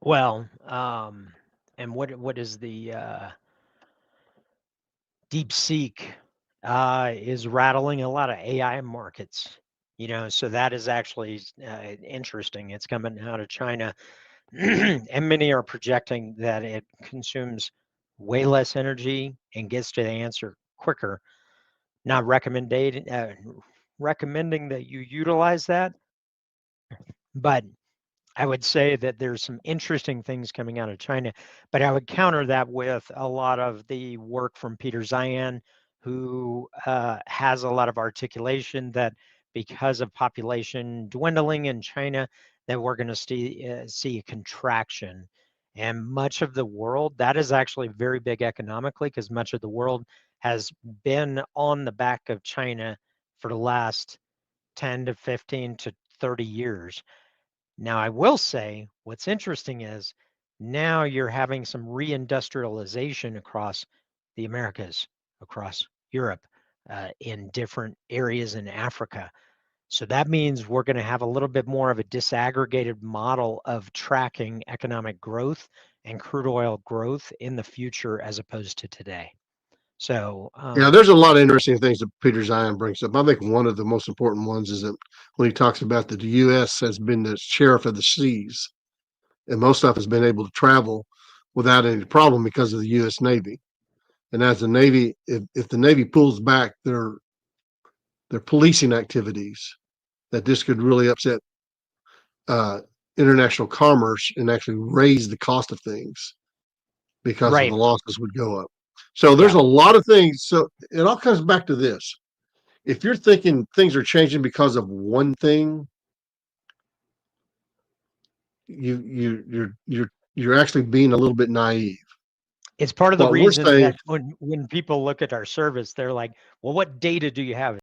Well, and what is the DeepSeek is rattling a lot of AI markets. So that is actually interesting. It's coming out of China, and many are projecting that it consumes way less energy and gets to the answer quicker. Not recommending that you utilize that, but I would say that there's some interesting things coming out of China, but I would counter that with a lot of the work from Peter Zion, who has a lot of articulation that because of population dwindling in China, that we're going to see a contraction. And much of the world, that is actually very big economically, because much of the world has been on the back of China for the last 10 to 15 to 30 years. Now, I will say what's interesting is now you're having some reindustrialization across the Americas, across Europe, in different areas in Africa. So that means we're going to have a little bit more of a disaggregated model of tracking economic growth and crude oil growth in the future as opposed to today. So, Yeah, there's a lot of interesting things that Peter Zion brings up. I think one of the most important ones is that when he talks about that the U.S. has been the sheriff of the seas, and most stuff has been able to travel without any problem because of the U.S. Navy. And as the Navy, if the Navy pulls back their policing activities, that this could really upset uh, international commerce and actually raise the cost of things because of the right. losses would go up. So there's Yeah. a lot of things. So it all comes back to this: if you're thinking things are changing because of one thing, you're actually being a little bit naive. It's part of the What we're reason saying, that when people look at our service, they're like, well, what data do you have?